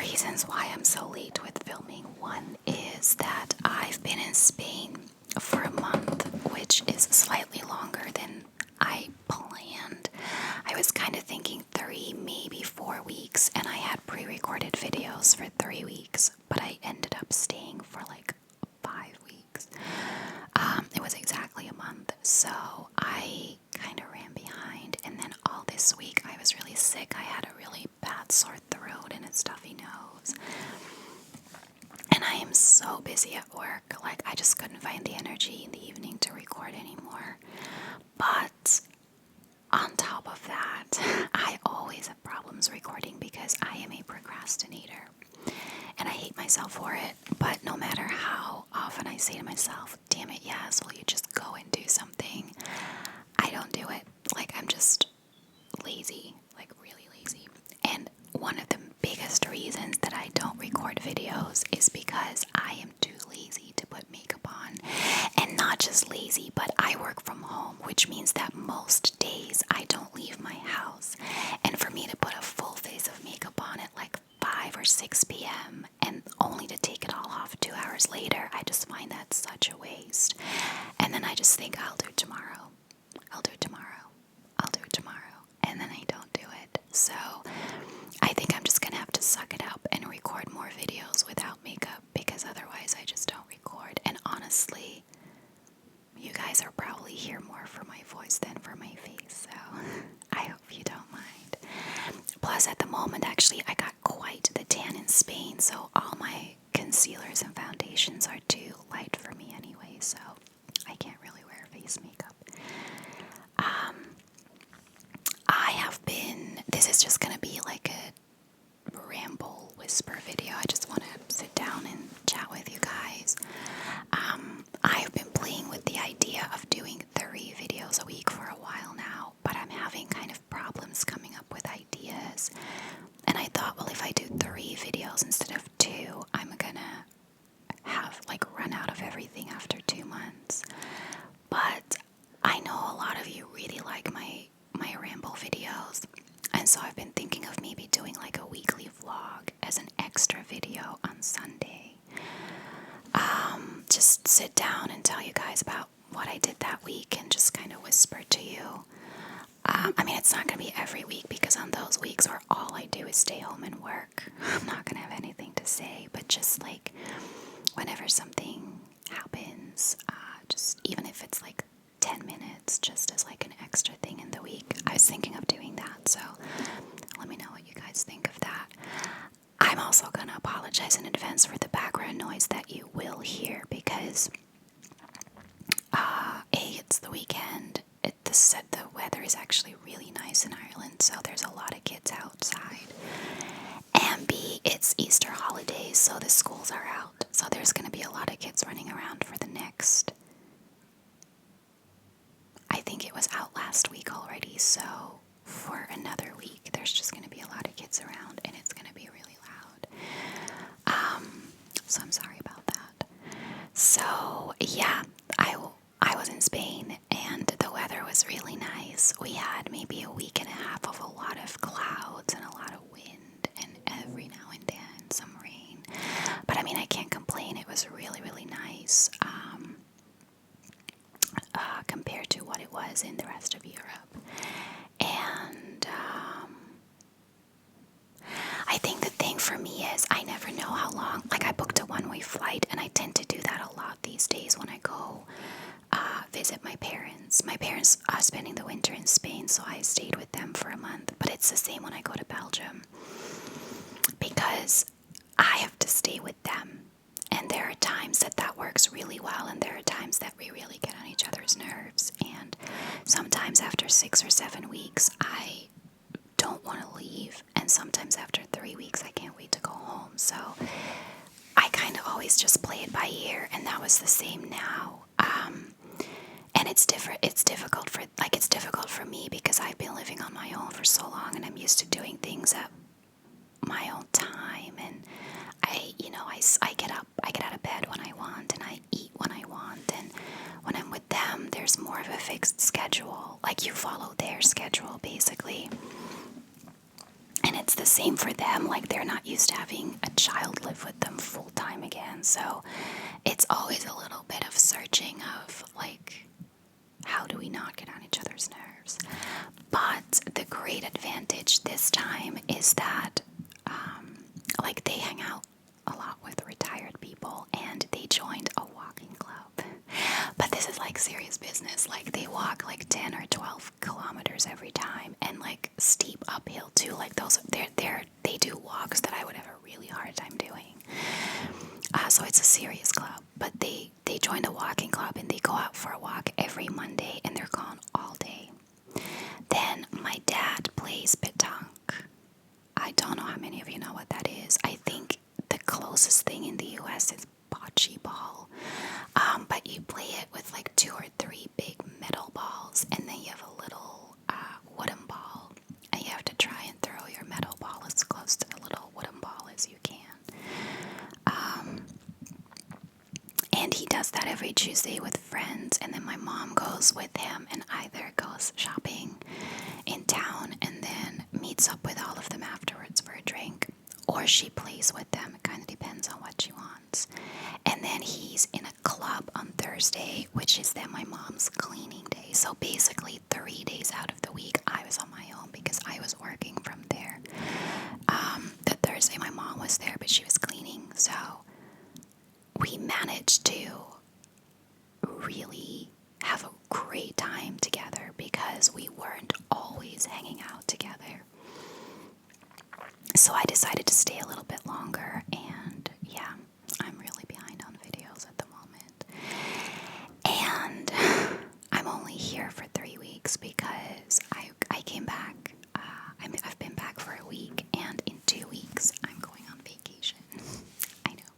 reasons why I'm so late with filming. One is that I've been in Spain for a month, which is slightly longer than I planned. I was kind of thinking 3, maybe 4 weeks, and I had pre-recorded videos for 3 weeks, but I ended up staying for like 5 weeks. It was exactly a month, so I kind of ran behind, and then all this week I was really sick. I had a really bad sore throat and a stuffy nose, and I am so busy at work, like I just couldn't find the energy in the evening to record anymore. But on top of that, I always have problems recording because I am a procrastinator. And I hate myself for it, but no matter how often I say to myself, damn it, yes, will you just go and do something? I don't do it. Like, I'm just lazy, like really lazy. And one of the biggest reasons that I don't record videos is because I am too lazy to put makeup on. And not just lazy, but I work from home, which means that most days I don't leave my house. And for me to put a full face of makeup on at like 5 or 6 p.m. and only to take it all off 2 hours later, I just find that such a waste. And then I just think, I'll do it tomorrow. I'll do it tomorrow. I'll do it tomorrow. And then I don't do it. So I think I'm just going to have to suck it up and record more videos without makeup, because otherwise I just don't record. And honestly, you guys are probably here more for my voice than for my face, so I hope you don't mind. Plus, at the moment, actually, I got quite the tan in Spain, so all my concealers and foundations are too light for me anyway, so I can't really wear face makeup. This is just going to be like a ramble whisper video. I just want to sit down and chat with you guys. I've been playing with the idea of doing 3 videos a week for a while now, but I'm having kind of problems coming up with ideas. And I thought, well, if I do 3 videos instead of 2, I'm gonna have like run out of everything after 2 months. But I know a lot of you really like my ramble videos, and so I've been thinking of maybe doing like a weekly vlog as an extra video on Sunday. Just sit down and tell you guys about what I did that week and just kind of whisper to you. I mean, it's not going to be every week, because on those weeks where all I do is stay home and work, I'm not going to have anything to say, but just like whenever something happens, just even if it's like 10 minutes, just as like an extra thing in the week. I was thinking of doing that, so let me know what you guys think of that. I'm also going to apologize in advance for the background noise that you will hear, because it's the weekend. The weather is actually really nice in Ireland, so there's a lot of kids outside. And B, it's Easter holidays, so the schools are out. So there's going to be a lot of kids running around for the next... I think it was out last week already, so for another week, there's just going to be a lot of kids around, and it's going to be really loud. So I'm sorry about that. So, yeah, I was in Spain, and the weather was really nice. We had maybe a week and a half of a lot of clouds and a lot of wind, and every now and then some rain. But I mean, I can't complain. It was really, really nice compared to what it was in the rest of Europe. And I think the thing for me is I never know how long. Like, I booked a one-way flight, and I tend to do that a lot these days when I go visit my parents. My parents are spending the winter in Spain, so I stayed with them for a month. But it's the same when I go to Belgium, because I have to stay with them. And there are times that works really well, and there are times that we really get on each other's nerves. And sometimes after 6 or 7 weeks, I don't want to leave. And sometimes after 3 weeks, I can't wait to go home. So I kind of always just play it by ear, and that was the same now. And it's different. It's difficult for me, because I've been living on my own for so long, and I'm used to doing things at my own time. And I get out of bed when I want, and I eat when I want. And when I'm with them, there's more of a fixed schedule. Like, you follow their schedule, basically. And it's the same for them. Like, they're not used to having a child live with them full time again. So it's always a little bit of searching of, like, how do we not get on each other's nerves? But the great advantage this time is that, like, they hang out a lot with retired people, and they joined a walking club. But this is like serious business. Like, they walk like 10 or 12 kilometers every time, and like steep uphill too. Like, those they do walks that I would have a really hard time doing. So it's a serious club. But they joined a walking club, and they go out for a walk every Monday, and they're gone all day. Then my dad plays petanque. I don't know how many of you know what that is. I think the closest thing in the US is bocce ball. But you play it with like 2 or 3 big metal balls, and then you have a little wooden ball, and you have to try and throw your metal ball as close to the little wooden ball as you can. And he does that every Tuesday with friends, and then my mom goes with him and either goes shopping in town and then meets up with all of them afterwards for a drink, or she plays with them. It kind of depends on what she wants. And then he's in a club on Thursday, which is then my mom's cleaning day. So basically 3 days out of the week I was on my own because I was working from there. The Thursday my mom was there, but she was cleaning. So we managed to really have a great time together because we weren't always hanging out together. So I decided to stay a little bit longer, and yeah, I'm really behind on videos at the moment. And I'm only here for 3 weeks because I came back. I've been back for a week, and in 2 weeks I'm going on vacation. I know.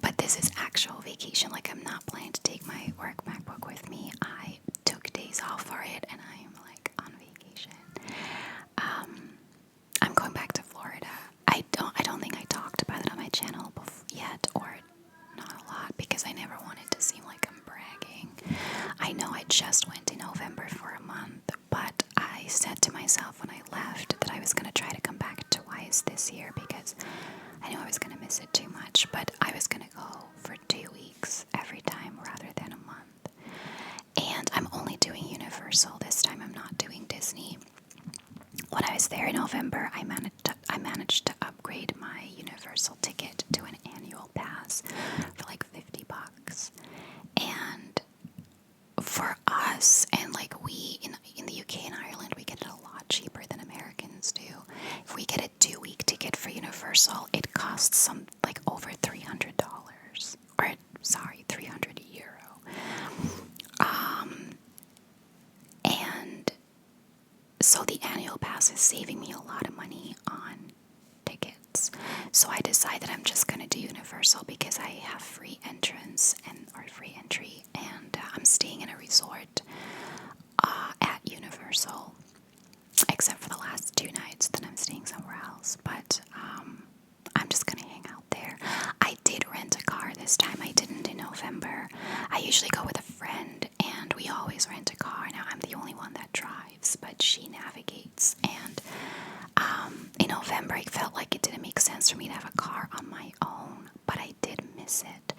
But this is actual vacation. Like, I'm not planning to take my work MacBook with me. I took days off for it, and I'm like on vacation. I'm going back to Florida. I don't think I talked about it on my channel yet, or not a lot, because I never wanted to seem like I'm bragging. I know I just went in November for a month, but I said to myself when I left that I was going to try to come back twice this year because I knew I was going to miss it too much, but I was going to go for 2 weeks every time rather than a month. And I'm only doing Universal this time. I'm not doing Disney. When I was there in November, I managed to upgrade my Universal ticket to an annual pass for like $50. And for us, and like we in the UK and Ireland, we get it a lot cheaper than Americans do. If we get a 2-week ticket for Universal, it costs some like over $300, or sorry, €300. And so the annual pass is saving me a lot of money on tickets. So I decided I'm just going to do Universal because I have free entrance or free entry, and I'm staying in a resort at Universal, except for the last 2 nights. Then I'm staying somewhere else. But I'm just going to hang out there. I did rent a car this time. I didn't in November. I usually go with a friend, and we always rent a car. Now I'm the only one that drives, but she navigates. And in November, I felt like it didn't make sense for me to have a car on my own, but I did miss it.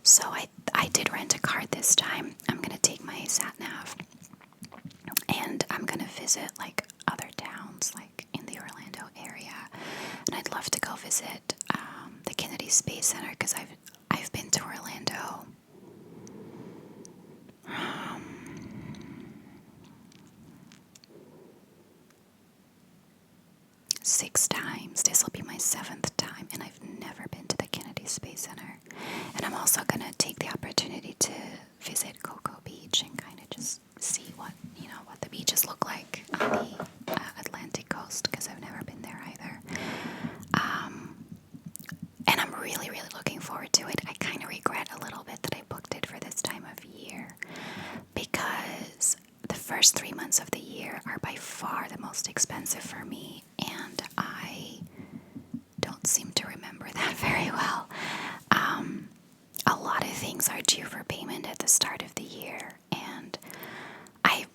So I did rent a car this time. I'm going to take my sat-nav, and I'm going to visit like other towns like in the Orlando area. And I'd love to go visit the Kennedy Space Center because I've been to Orlando 6 times. This will be my 7th time, and I've never been to the Kennedy Space Center. And I'm also going to take the opportunity to visit Cocoa Beach and kind of just see what the beaches look like on the Atlantic coast, because I've never been there either. And I'm really, really looking forward to it. I kind of regret a little bit that I booked it for this time of year, because the first 3 months of the year are by far the most expensive for me, and I don't seem to remember that very well. A lot of things are due for payment at the start of the year, and I've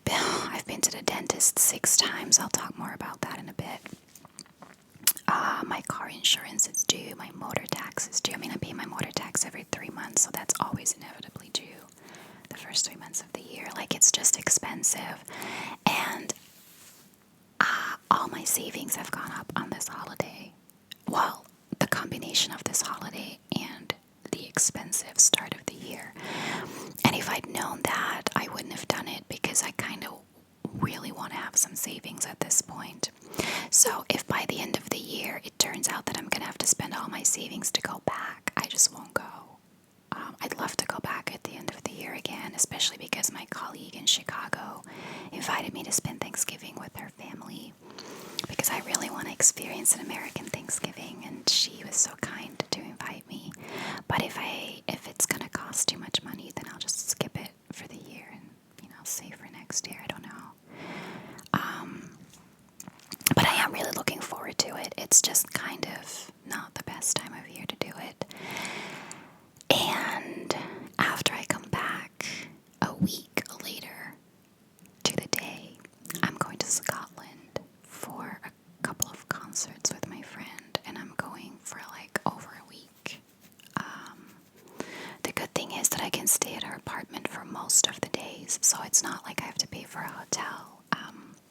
been to the dentist 6 6 times. I'll talk more about that in a bit. My car insurance is due. My motor tax is due. I mean, I pay my motor tax every 3 months, so that's always inevitably due the first 3 months of the year. Like, it's just expensive. And all my savings have gone up on this holiday. Well, the combination of this holiday and the expensive start of the year. And if I'd known that, I wouldn't have done it, because I kind of really want to have some savings at this point. So if by the end of the year it turns out that I'm going to have to spend all my savings to go back, I just won't go. I'd love to go back at the end of the year again, especially because my colleague in Chicago invited me to spend Thanksgiving with her family, because I really want to experience an American Thanksgiving, and she was so kind to invite me. But if it's going to cost too much money, then I'll just skip it for the year and, save for next year. I don't know. But I am really looking forward to it. It's just kind of not the best time of year to do it. And after I come back a week later to the day, I'm going to Scotland for a couple of concerts with my friend, and I'm going for like over a week. The good thing is that I can stay at her apartment for most of the days, so it's not like I have to pay for a hotel.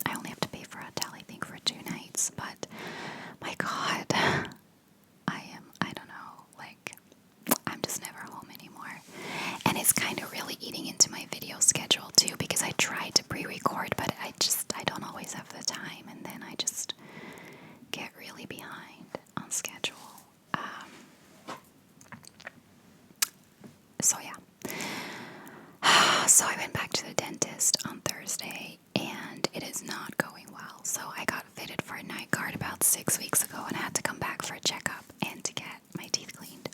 I only have to pay for a hotel, I think, for 2 nights, but my God, I don't know, like, I'm just never home anymore. And it's kind of really eating into my video schedule too, because I try to pre-record, but I don't always have the time, and then I just get really behind on schedule. So yeah. So I went back to the dentist on Thursday, and it is not going well. So I got fitted for a night guard about 6 weeks ago, and I had to come back for a checkup and to get my teeth cleaned.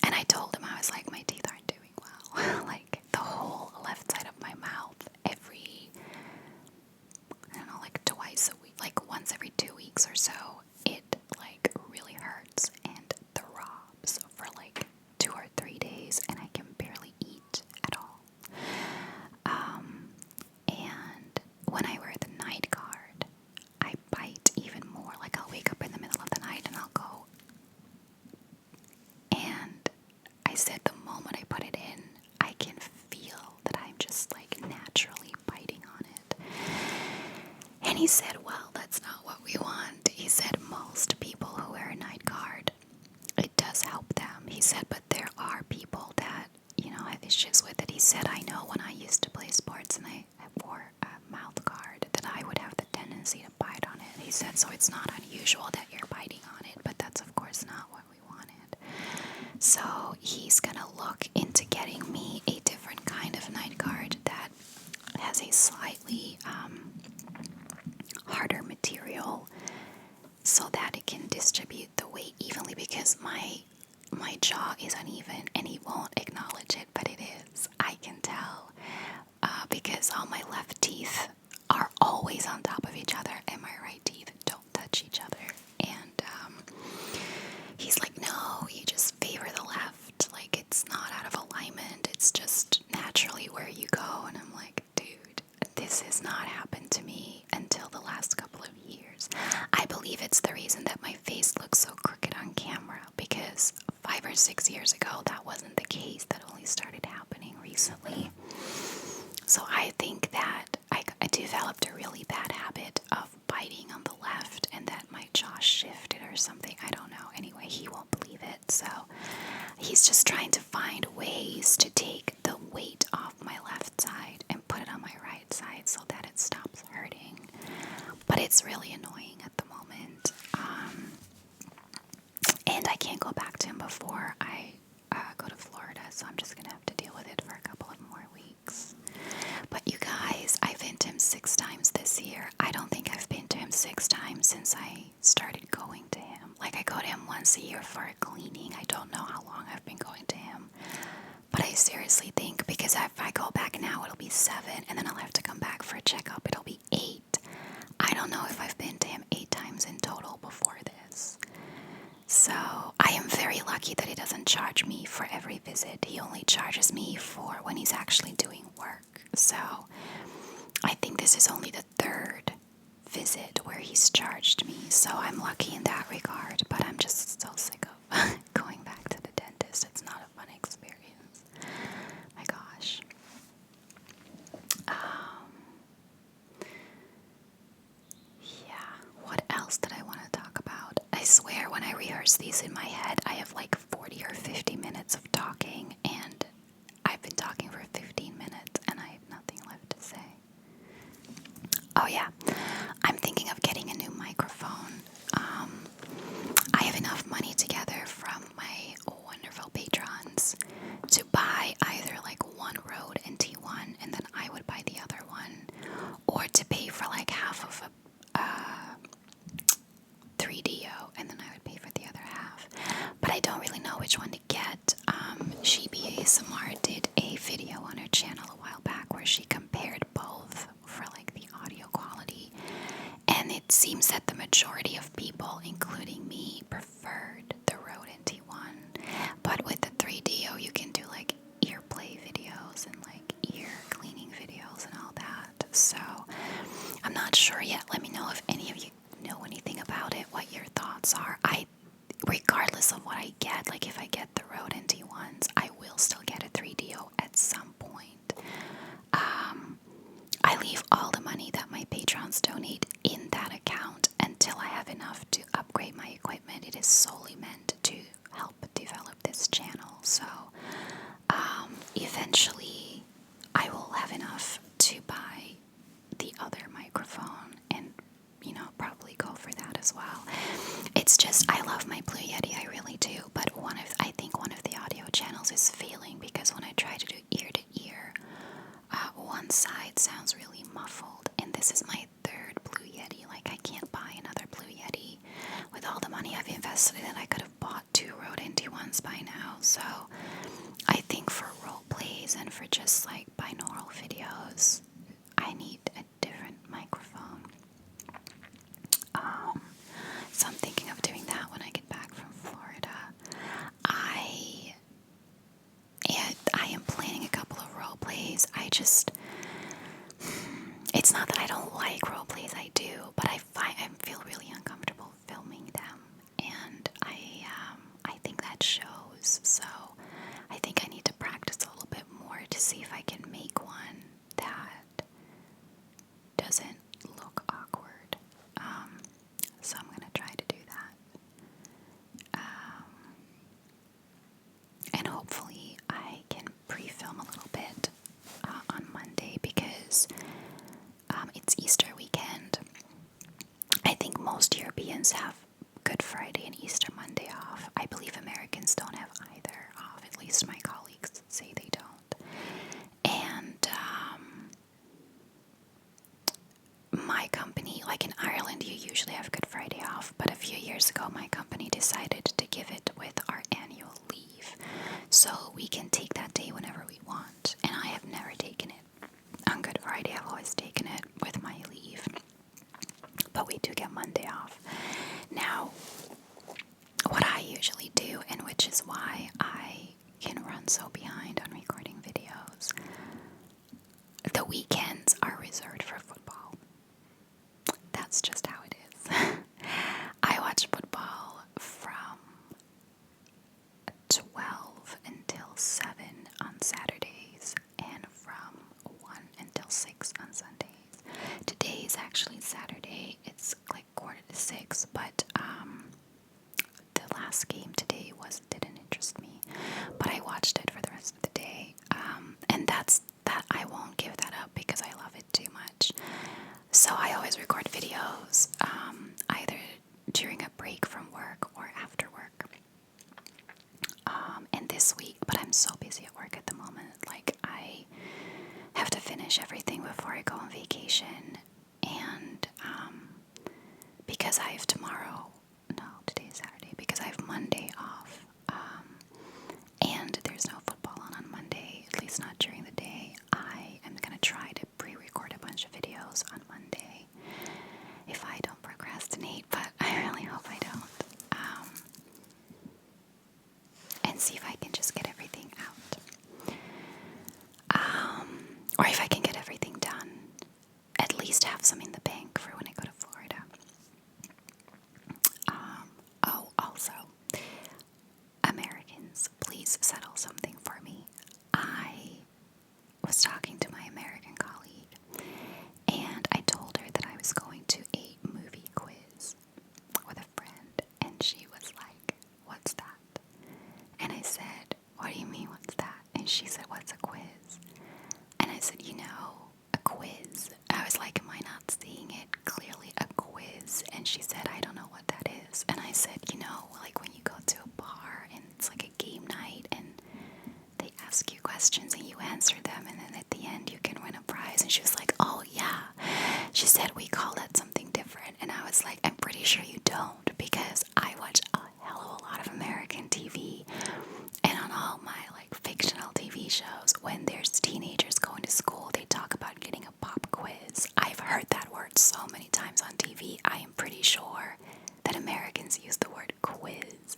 And I told him, I was like, my teeth aren't doing well. Like, the whole left side of my mouth, every, I don't know, like twice a week, like once every 2 weeks or so, it like really hurts and throbs for like 2 or 3 days, and I can barely eat at all. And when I wear the night guard, I bite even more. Like, I'll wake up in the middle of the night and I'll go. And I said the moment I put it in, I can feel that I'm just like naturally biting on it. And he said, well, that's not what we want. He said most people who wear a night guard, it does help them. He said, but there are people that, have issues with it. He said, I know when I used to play sports and I wore a mouth guard that I would have the tendency to bite on it. He said, so it's not unusual that you're biting on it, but that's of course not what we wanted. So he's gonna look into getting me a different kind of night guard that has a slightly harder material, so that it can distribute the weight evenly, because my jaw is uneven, and he won't acknowledge it, but it is. I can tell, because all my left teeth are always on top of each other, and my right teeth don't touch each other. And he's like, no, you just favor the left. Like, it's not out of alignment. It's just naturally where you go. And I'm like, dude, this has not happened to me until the last couple of years. I believe it's the reason that my face looks so crooked on camera, because 5 or 6 years ago, that wasn't the case. That only started happening recently. So I think that I developed a really bad habit of biting on the left, and that my jaw shifted or something. I don't know. Anyway, he won't believe it. So he's just trying to find ways to take the weight off my left side and put it on my right side so that it stops hurting. But it's really annoying at the moment. And I can't go back to him before I go to Florida, so I'm just going to have to deal with it for a couple of more weeks. But you guys, I've been to him 6 times this year. I don't think I've been to him 6 times since I started going to him. Like, I go to him once a year for a cleaning. I don't know how long I've been going to him. But I seriously think, because if I go back now, it'll be 7, and then I'll have to come back for a checkup. It'll be 8. I don't know if I've been to him 8 times in total before this. So I am very lucky that he doesn't charge me for every visit. He only charges me for when he's actually doing work. So I think this is only the third visit where he's charged me, so I'm lucky in that regard, but I'm just so sick of going back to the dentist. It's not a fun experience. My gosh. Yeah, what else did I want to talk about? I swear when I rehearse these in my head, I have like 40 or 50 minutes of talking, and I've been talking for 15 minutes and I have nothing left to say. Oh yeah, I'm thinking of getting a new microphone. I have enough money together from my wonderful patrons to buy either like one Rode NT1 and then I would buy the other one, or to pay for like half of a 3DO and then I would pay for the other half. But I don't really know which one to get. Sheeby ASMR did a video on her channel a while back where she compared both for like the audio quality, and it seems that the majority of people, including me, preferred the Rode NT1. But with the 3DO you can do like ear play videos and like ear cleaning videos and all that. So I'm not sure yet. Let me know if any of you know anything about it, what your thoughts are. Regardless of what I get, like if I get the Rode NT1s, I will still get a 3DO at some point. I leave all the money that my patrons donate in that account until I have enough to upgrade my equipment. It is solely meant to help develop this channel. So eventually I will have enough to buy the other microphone and, you know, probably go for that as well. It's just, I love my Blue Yeti, I really do, but I think one of the audio channels is failing because when I try to do ear to ear, one side sounds really muffled, and this is my third Blue Yeti. Like, I can't buy another Blue Yeti. With all the money I've invested in it, I could have bought 2 Rode NT1s by now, so I think for role plays and for just like binaural videos, I need a different microphone. So I'm thinking of doing that when I get back from Florida. I am planning a couple of role plays. It's not that I don't like role plays, I do, but I feel really uncomfortable filming them, and I think that shows. So I think I need to practice a little bit more to see if I can make one that doesn't look awkward. So I'm gonna try to do that. And hopefully I can pre-film a little bit on Monday because it's Easter weekend. I think most Europeans have Good Friday and Easter Monday off. I believe Americans don't have either off. At least my colleagues say they don't. And my company, like in Ireland, you usually have Good Friday off, but a few years ago my company decided to give it with our annual leave. So we can take that day whenever we want, and I have never taken it on Good Friday. I've always taken it with my leave, but we do get Monday off. Now, what I usually do, and which is why I can run so behind on recording videos, the weekends are reserved for football. That's just how it is. I watch football from 12 until 7 on Saturdays and from 1 until 6 on Sundays. Today is actually Saturday. It's like 5:45, but the last game today didn't interest me. But I watched it for the rest of the day. And that I won't give that up because I love it too much. So I always record videos either during a break from work or after work. And this week, but I'm so busy at work at the moment, like I have to finish everything before I go on vacation, and because I have today is Saturday, because I have Monday off, and there's no football on Monday, at least not during the day, I am going to try to pre-record a bunch of videos on Monday, if I don't procrastinate, but I really hope I don't. And see if I can just get everything out. Or if I can get everything done times on TV. I am pretty sure that Americans use the word quiz,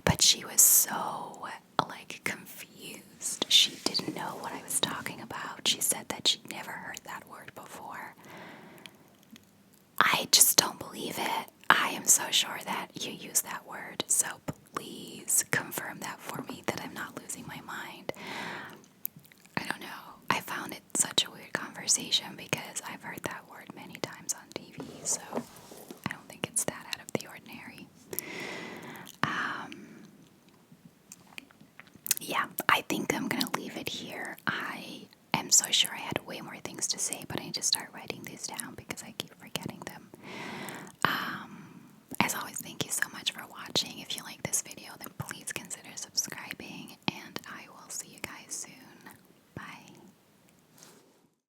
but she was so like confused. She didn't know what I was talking about. She said that she'd never heard that word before. I just don't believe it. I am so sure that you use that word, so please confirm that for me, that I'm not losing my mind. I don't know. I found it such a weird conversation because I've heard that word many times on TV, so I don't think it's that out of the ordinary. Yeah, I think I'm gonna leave it here. I am so sure I had way more things to say, but I need to start writing these down because I keep forgetting them. As always, thank you so much for watching. If you like this video,